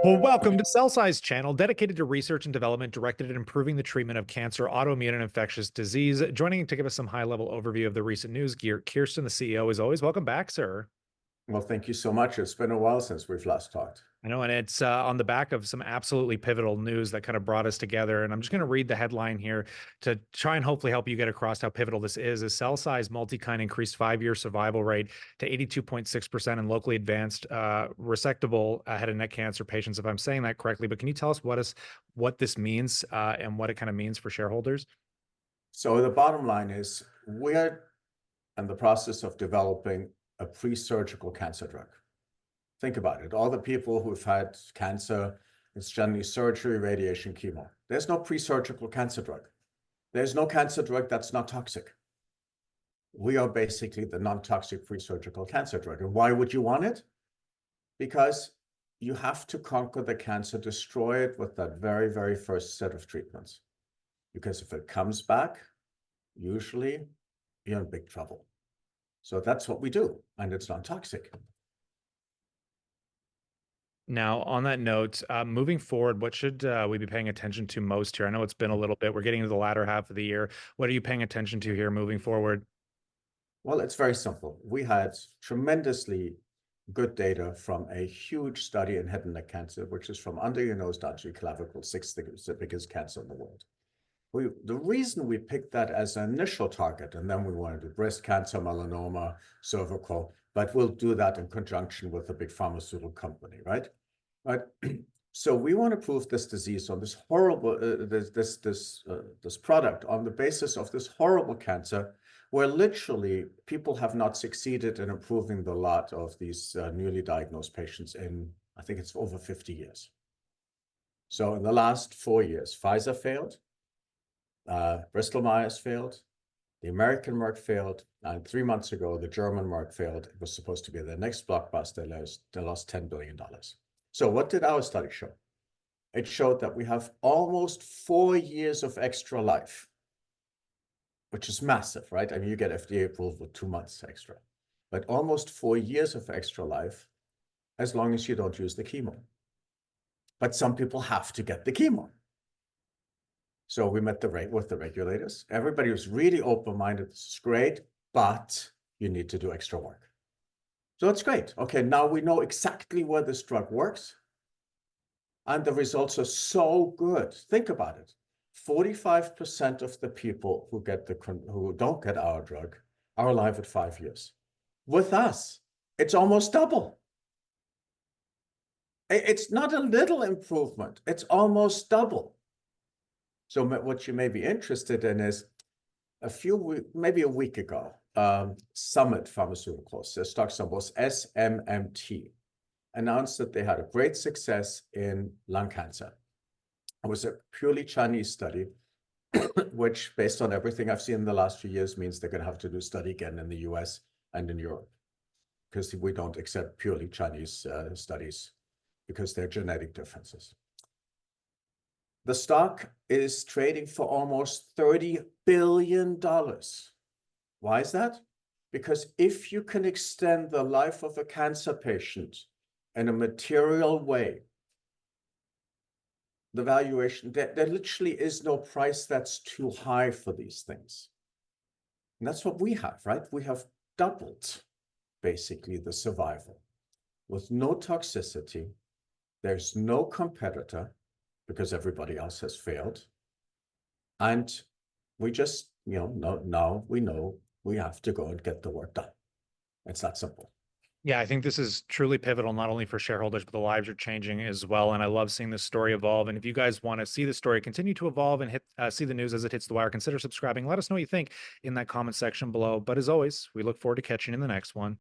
Well, welcome to Cel Sci's channel, dedicated to research and development directed at improving the treatment of cancer, autoimmune, and infectious disease. Joining to give us some high-level overview of the recent news, Kirsten, the CEO, as always. Welcome back, sir. Well, thank you so much. It's been a while since we've last talked. I know, and it's on the back of some absolutely pivotal news that kind of brought us together. And I'm just going to read the headline here to try and hopefully help you get across how pivotal this is. Cel Sci's multi-kind increased 5-year survival rate to 82.6% in locally advanced resectable head and neck cancer patients, if I'm saying that correctly. But can you tell us what this means and what it kind of means for shareholders? So the bottom line is we're in the process of developing a pre-surgical cancer drug. Think about it. All the people who've had cancer, it's generally surgery, radiation, chemo. There's no pre-surgical cancer drug. There's no cancer drug that's not toxic. We are basically the non-toxic pre-surgical cancer drug. And why would you want it? Because you have to conquer the cancer, destroy it with that very, very first set of treatments. Because if it comes back, usually you're in big trouble. So that's what we do, and it's non-toxic. Now, on that note, moving forward, what should we be paying attention to most here? I know it's been a little bit. We're getting into the latter half of the year. What are you paying attention to here moving forward? Well, it's very simple. We had tremendously good data from a huge study in head and neck cancer, which is from under your nose down to your clavicle, the biggest cancer in the world. The reason we picked that as an initial target, and then we wanted to do breast cancer, melanoma, cervical, but we'll do that in conjunction with a big pharmaceutical company, right? But so we want to prove this disease on this horrible, this product on the basis of this horrible cancer, where literally people have not succeeded in improving the lot of these newly diagnosed patients in, I think it's over 50 years. So in the last 4 years, Pfizer failed, Bristol Myers failed, the American Merck failed, and 3 months ago, the German Merck failed. It was supposed to be their next blockbuster. They lost $10 billion. So what did our study show? It showed that we have almost 4 years of extra life, which is massive, right? I mean, you get FDA approval with 2 months extra, but almost 4 years of extra life as long as you don't use the chemo. But some people have to get the chemo. So we met with the regulators. Everybody was really open-minded. This is great, but you need to do extra work. So it's great. Okay, now we know exactly where this drug works. And the results are so good. Think about it. 45% of the people who don't get our drug are alive at 5 years. With us, it's almost double. It's not a little improvement. It's almost double. So what you may be interested in is maybe a week ago, Summit Pharmaceuticals, their stock symbol was SMMT, announced that they had a great success in lung cancer. It was a purely Chinese study, which, based on everything I've seen in the last few years, means they're going to have to do a study again in the US and in Europe, because we don't accept purely Chinese studies because there are genetic differences. The stock is trading for almost $30 billion. Why is that? Because if you can extend the life of a cancer patient in a material way, the valuation, there literally is no price that's too high for these things. And that's what we have, right? We have doubled, basically, the survival with no toxicity. There's no competitor because everybody else has failed. And we just, now we know we have to go and get the work done. It's that simple. Yeah, I think this is truly pivotal, not only for shareholders, but the lives are changing as well. And I love seeing this story evolve. And if you guys want to see the story continue to evolve and see the news as it hits the wire, consider subscribing. Let us know what you think in that comment section below. But as always, we look forward to catching you in the next one.